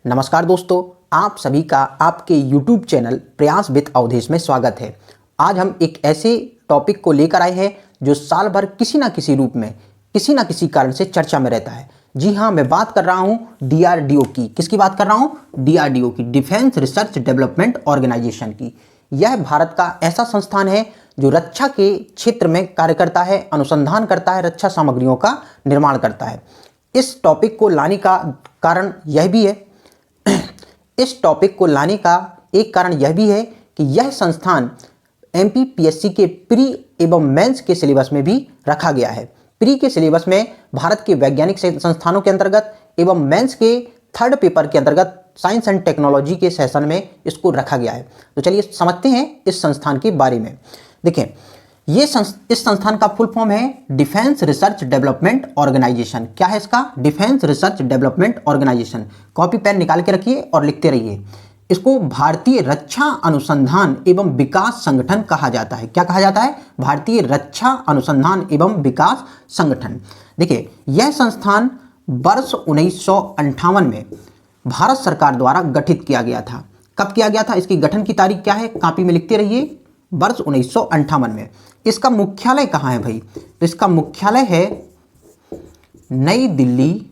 नमस्कार दोस्तों, आप सभी का आपके YouTube चैनल प्रयास विद अवधेश में स्वागत है। आज हम एक ऐसे टॉपिक को लेकर आए हैं जो साल भर किसी ना किसी रूप में किसी ना किसी कारण से चर्चा में रहता है। जी हाँ, मैं बात कर रहा हूँ DRDO की। किसकी बात कर रहा हूँ? DRDO की, डिफेंस रिसर्च डेवलपमेंट ऑर्गेनाइजेशन की। यह भारत का ऐसा संस्थान है जो रक्षा के क्षेत्र में कार्य करता है, अनुसंधान करता है, रक्षा सामग्रियों का निर्माण करता है। इस टॉपिक को लाने का कारण यह भी है इस टॉपिक को लाने का एक कारण यह भी है कि यह संस्थान MPPSC के प्री एवं मेंस के सिलेबस में भी रखा गया है। प्री के सिलेबस में भारत के वैज्ञानिक संस्थानों के अंतर्गत एवं मेंस के थर्ड पेपर के अंतर्गत साइंस एंड टेक्नोलॉजी के सेशन में इसको रखा गया है। तो चलिए समझते हैं इस संस्थान के बारे में। देखें, इस संस्थान का फुल फॉर्म है डिफेंस रिसर्च डेवलपमेंट ऑर्गेनाइजेशन। क्या है इसका? Defence research development organisation. Copy pen निकाल के रखिए और लिखते रहिए। इसको भारतीय रक्षा अनुसंधान एवं विकास संगठन कहा जाता है। क्या कहा जाता है? भारतीय रक्षा अनुसंधान एवं विकास संगठन। देखिए, यह संस्थान वर्ष 1958 में भारत सरकार द्वारा गठित किया गया था। कब किया गया था? इसकी गठन की तारीख क्या है? कॉपी में लिखते रहिए। वर्ष 1958 में। इसका मुख्यालय कहाँ है भाई? तो इसका मुख्यालय है नई दिल्ली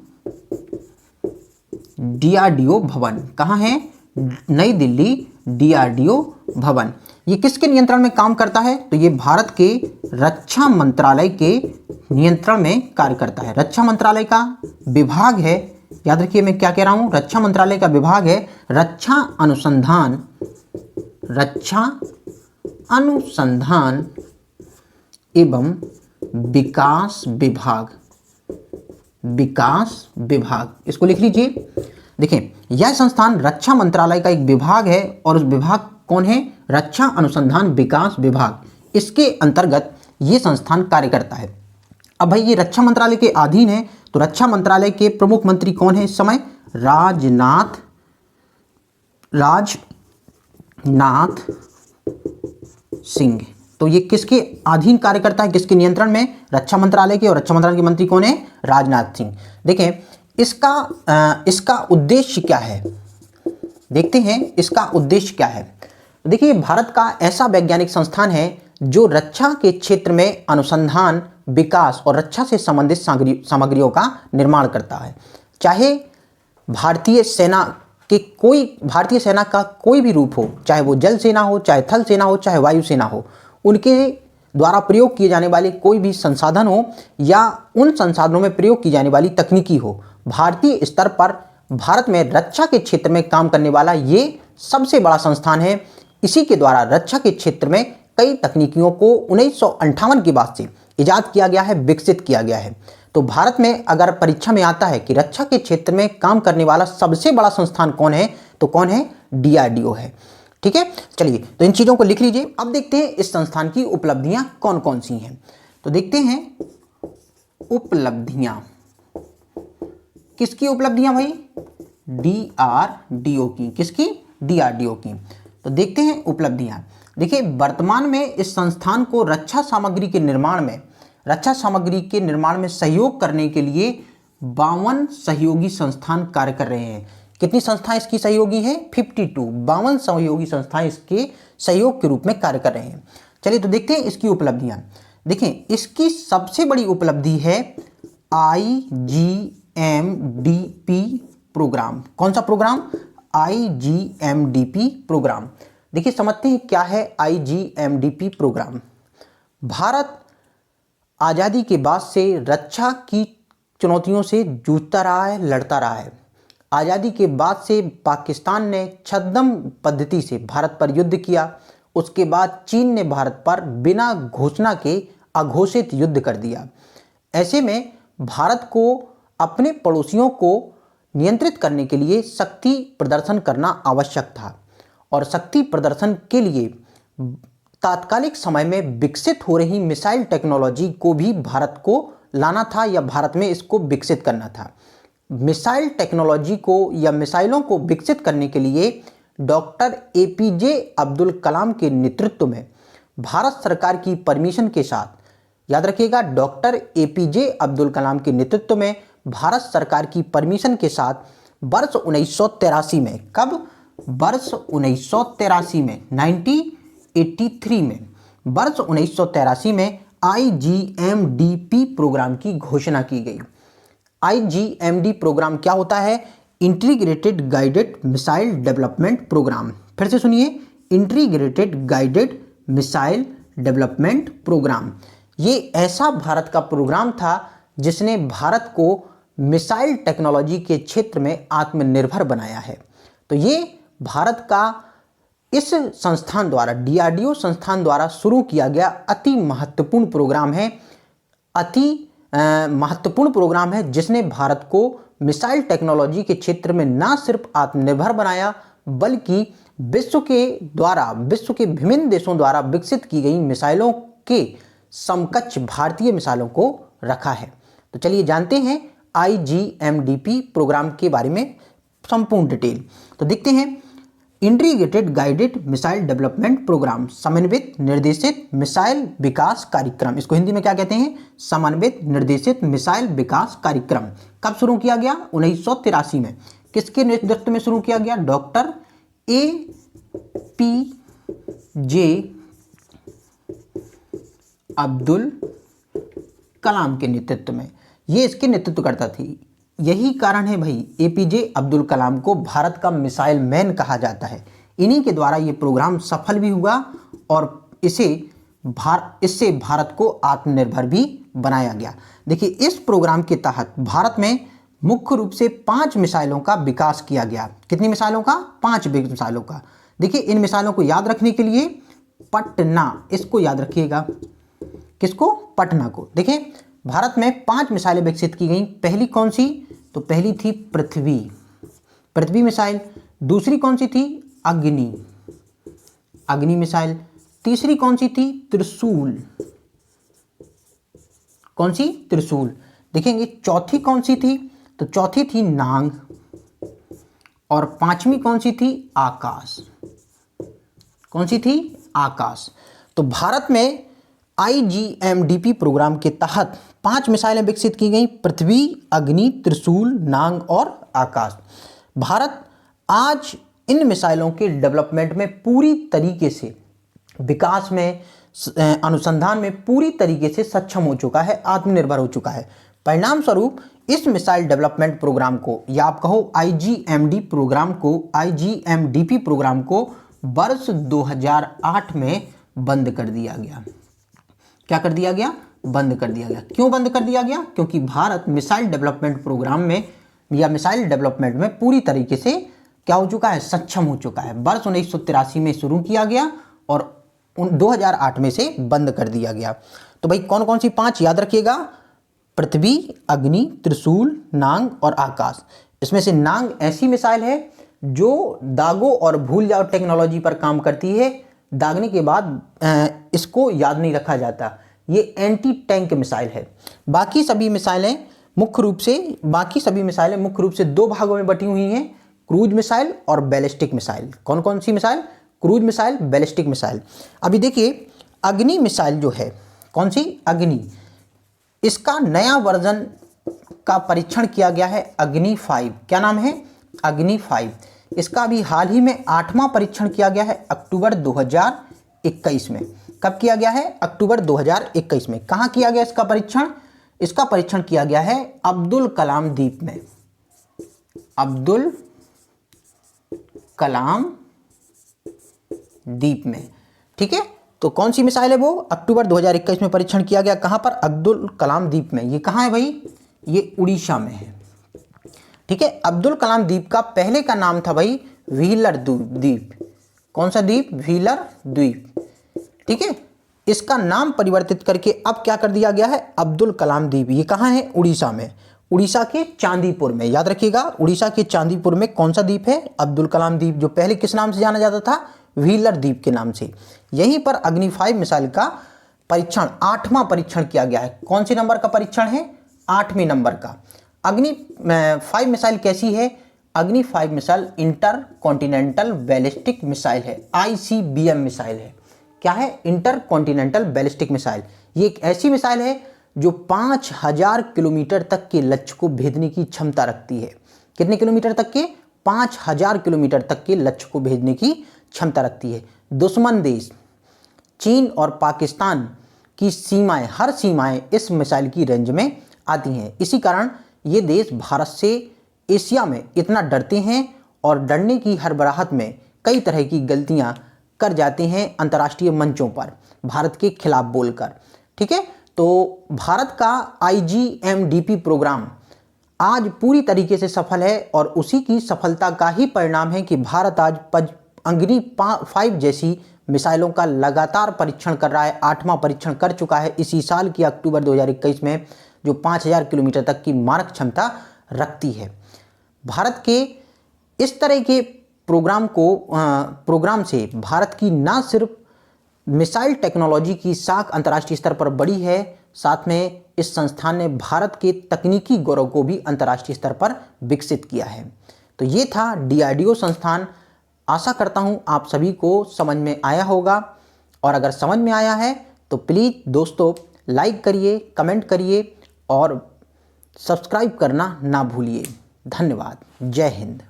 DRDO भवन। कहाँ है? नई दिल्ली DRDO भवन। ये किसके नियंत्रण में काम करता है? तो ये भारत के रक्षा मंत्रालय के नियंत्रण में कार्य करता है। रक्षा मंत्रालय का विभाग है, याद रखिए मैं क्या कह रहा हूं, रक्षा मंत्रालय का विभाग है रक्षा अनुसंधान एवं विकास विभाग। इसको लिख लीजिए। देखें, यह संस्थान रक्षा मंत्रालय का एक विभाग है और उस विभाग कौन है? रक्षा अनुसंधान विकास विभाग। इसके अंतर्गत ये संस्थान कार्य करता है। अब भाई ये रक्षा मंत्रालय के अधीन है, तो रक्षा मंत्रालय के प्रमुख मंत्री कौन है इस समय? राजनाथ सिंह। तो ये किसके अधीन कार्य करता है? किसके नियंत्रण में? रक्षा मंत्रालय के। और रक्षा मंत्रालय के मंत्री कौन है? राजनाथ सिंह। देखें, इसका उद्देश्य क्या है? देखते हैं इसका उद्देश्य क्या है। देखिए, भारत का ऐसा वैज्ञानिक संस्थान है जो रक्षा के क्षेत्र में अनुसंधान, विकास और रक्षा से संबंधित सामग्रियों का निर्माण करता है। चाहे भारतीय सेना का कोई भी रूप हो, चाहे वो जल सेना हो, चाहे थल सेना हो, चाहे वायु सेना हो, उनके द्वारा प्रयोग किए जाने वाले कोई भी संसाधन हो या उन संसाधनों में प्रयोग की जाने वाली तकनीकी हो, भारतीय स्तर पर भारत में रक्षा के क्षेत्र में काम करने वाला ये सबसे बड़ा संस्थान है। इसी के द्वारा रक्षा के क्षेत्र में कई तकनीकियों को 1958 के बाद से इजाद किया गया है, विकसित किया गया है। तो भारत में अगर परीक्षा में आता है कि रक्षा के क्षेत्र में काम करने वाला सबसे बड़ा संस्थान कौन है, तो कौन है? DRDO है। ठीक है, चलिए तो इन चीज़ों को लिख लीजिए। अब देखते हैं इस संस्थान की उपलब्धियां कौन कौन सी हैं। तो देखते हैं उपलब्धियां। किसकी उपलब्धियां भाई? DRDO की। किसकी? DRDO की। तो देखते हैं उपलब्धियां। देखिए, वर्तमान में इस संस्थान को रक्षा सामग्री के निर्माण में सहयोग करने के लिए 52 सहयोगी संस्थान कार्य कर रहे हैं। कितनी संस्थाएं इसकी सहयोगी है? 52 सहयोगी संस्थाएं इसके सहयोग के रूप में कार्य कर रहे हैं। चलिए तो देखते हैं इसकी उपलब्धियां। देखें, इसकी सबसे बड़ी उपलब्धि है IGMDP प्रोग्राम। कौन सा प्रोग्राम? IGMDP programme. देखिए, समझते हैं क्या है IGMDP प्रोग्राम। भारत आज़ादी के बाद से रक्षा की चुनौतियों से जूझता रहा है, लड़ता रहा है। आज़ादी के बाद से पाकिस्तान ने छद्म पद्धति से भारत पर युद्ध किया। उसके बाद चीन ने भारत पर बिना घोषणा के अघोषित युद्ध कर दिया। ऐसे में भारत को अपने पड़ोसियों को नियंत्रित करने के लिए शक्ति प्रदर्शन करना आवश्यक था और शक्ति प्रदर्शन के लिए तात्कालिक समय में विकसित हो रही मिसाइल टेक्नोलॉजी को भी भारत को लाना था या भारत में इसको विकसित करना था। मिसाइल टेक्नोलॉजी को या मिसाइलों को विकसित करने के लिए डॉक्टर APJ अब्दुल कलाम के नेतृत्व में भारत सरकार की परमिशन के साथ, याद रखिएगा, डॉक्टर APJ अब्दुल कलाम के नेतृत्व में भारत सरकार की परमिशन के साथ वर्ष 1983 में, कब? वर्ष 1983 में, 1983 में, वर्ष 1983 में IGMDP प्रोग्राम की घोषणा की गई। IGMD प्रोग्राम क्या होता है? Integrated guided missile development programme. फिर से सुनिए, integrated guided missile development programme. ये ऐसा भारत का प्रोग्राम था जिसने भारत को मिसाइल टेक्नोलॉजी के क्षेत्र में आत्मनिर्भर बनाया है। तो ये भारत का इस संस्थान द्वारा, DRDO संस्थान द्वारा शुरू किया गया अति महत्वपूर्ण प्रोग्राम है, महत्वपूर्ण प्रोग्राम है जिसने भारत को मिसाइल टेक्नोलॉजी के क्षेत्र में ना सिर्फ आत्मनिर्भर बनाया बल्कि विश्व के विभिन्न देशों द्वारा विकसित की गई मिसाइलों के समकक्ष भारतीय मिसाइलों को रखा है। तो चलिए जानते हैं IGMDP प्रोग्राम के बारे में संपूर्ण डिटेल। तो देखते हैं, integrated guided missile development programme, समन्वित निर्देशित मिसाइल विकास कार्यक्रम। इसको हिंदी में क्या कहते हैं? समन्वित निर्देशित मिसाइल विकास कार्यक्रम। कब शुरू किया गया? 1983 में। किसके नेतृत्व में शुरू किया गया? डॉक्टर APJ अब्दुल कलाम के नेतृत्व में। ये इसके नेतृत्व करता थी। यही कारण है भाई, APJ अब्दुल कलाम को भारत का मिसाइल मैन कहा जाता है। इन्हीं के द्वारा ये प्रोग्राम सफल भी हुआ और इससे भारत को आत्मनिर्भर भी बनाया गया। देखिए, इस प्रोग्राम के तहत भारत में मुख्य रूप से 5 मिसाइलों का विकास किया गया। कितनी मिसाइलों का? 5 मिसाइलों का। देखिए, इन मिसाइलों को याद रखने के लिए पटना, इसको याद रखिएगा। किसको? पटना को। देखिए, भारत में 5 मिसाइलें विकसित की गई। पहली कौन सी? तो पहली थी पृथ्वी मिसाइल। दूसरी कौन सी थी? अग्नि मिसाइल। तीसरी कौन सी थी? त्रिशूल। कौन सी? त्रिशूल। देखेंगे चौथी कौन सी थी? तो चौथी थी नांग। और 5वीं कौन सी थी? आकाश। कौन सी थी? आकाश। तो भारत में IGMDP प्रोग्राम के तहत 5 मिसाइलें विकसित की गई, पृथ्वी, अग्नि, त्रिशूल, नांग और आकाश। भारत आज इन मिसाइलों के डेवलपमेंट में पूरी तरीके से, विकास में, अनुसंधान में पूरी तरीके से सक्षम हो चुका है, आत्मनिर्भर हो चुका है। परिणाम स्वरूप इस मिसाइल डेवलपमेंट प्रोग्राम को, या आप कहो IGMDP प्रोग्राम को वर्ष 2008 में बंद कर दिया गया। क्या कर दिया गया? बंद कर दिया गया। क्यों बंद कर दिया गया? क्योंकि भारत मिसाइल डेवलपमेंट प्रोग्राम में या मिसाइल डेवलपमेंट में पूरी तरीके से क्या हो चुका है? सक्षम हो चुका है। वर्ष 1983 में शुरू किया गया और 2008 में से बंद कर दिया गया। तो भाई कौन कौन सी 5 याद रखिएगा? पृथ्वी, अग्नि, त्रिशूल, नांग और आकाश। इसमें से नांग ऐसी मिसाइल है जो दागो और भूल जाओ टेक्नोलॉजी पर काम करती है। दागने के बाद इसको याद नहीं रखा जाता। ये एंटी टैंक मिसाइल है। बाकी सभी मिसाइलें मुख्य रूप से 2 भागों में बटी हुई हैं, क्रूज मिसाइल और बैलिस्टिक मिसाइल। कौन कौन सी missile? Cruise missile, ballistic missile. अभी देखिए, अग्नि मिसाइल जो है, कौन सी? अग्नि। इसका नया वर्जन का परीक्षण किया गया है, अग्नि 5। क्या नाम है? अग्नि 5। इसका अभी हाल ही में 8वां परीक्षण किया गया है, अक्टूबर 2021 में। कब किया गया है? अक्टूबर 2021 में। कहाँ किया गया इसका परीक्षण? इसका परीक्षण किया गया है अब्दुल कलाम द्वीप में। अब्दुल कलाम द्वीप में। ठीक है, तो कौन सी मिसाइल है वो? अक्टूबर 2021 में परीक्षण किया गया। कहाँ पर? अब्दुल कलाम द्वीप में। ये कहाँ है भाई? ये उड़ीसा में है। ठीक है, अब्दुल कलाम द्वीप का पहले का नाम था भाई व्हीलर द्वीप। कौन सा द्वीप? व्हीलर द्वीप। ठीक है, इसका नाम परिवर्तित करके अब क्या कर दिया गया है? अब्दुल कलाम द्वीप। ये कहाँ है? उड़ीसा में। उड़ीसा के चांदीपुर में। याद रखिएगा, उड़ीसा के चांदीपुर में कौन सा द्वीप है? अब्दुल कलाम द्वीप, जो पहले किस नाम से जाना जाता था? व्हीलर द्वीप के नाम से। यहीं पर अग्नि 5 मिसाइल का परीक्षण, 8वां परीक्षण किया गया है। कौन सी नंबर का परीक्षण है? 8वें नंबर का। अग्नि 5 मिसाइल कैसी है? अग्नि 5 missile inter continental ballistic missile है, ICBM मिसाइल है। क्या है? Inter continental ballistic missile. ये एक ऐसी मिसाइल है जो 5000 किलोमीटर तक के लक्ष्य को भेदने की क्षमता रखती है। कितने किलोमीटर तक के? 5000 किलोमीटर तक के लक्ष्य को भेजने की क्षमता रखती है। दुश्मन देश चीन और पाकिस्तान की सीमाएं, हर सीमाएं इस मिसाइल की रेंज में आती हैं। इसी कारण ये देश भारत से एशिया में इतना डरते हैं और डरने की हड़बड़ाहट में कई तरह की गलतियां कर जाते हैं अंतर्राष्ट्रीय मंचों पर भारत के खिलाफ बोलकर। ठीक है, तो भारत का IGMDP प्रोग्राम आज पूरी तरीके से सफल है और उसी की सफलता का ही परिणाम है कि भारत आज अग्नि 5 जैसी मिसाइलों का लगातार परीक्षण कर रहा है। 8वां परीक्षण कर चुका है इसी साल की अक्टूबर 2021 में, जो 5000 किलोमीटर तक की मारक क्षमता रखती है। भारत के इस तरह के प्रोग्राम से भारत की ना सिर्फ मिसाइल टेक्नोलॉजी की साख अंतर्राष्ट्रीय स्तर पर बढ़ी है, साथ में इस संस्थान ने भारत के तकनीकी गौरव को भी अंतर्राष्ट्रीय स्तर पर विकसित किया है। तो ये था DRDO संस्थान। आशा करता हूँ आप सभी को समझ में आया होगा, और अगर समझ में आया है तो प्लीज़ दोस्तों लाइक करिए, कमेंट करिए और सब्सक्राइब करना ना भूलिए। धन्यवाद। जय हिंद।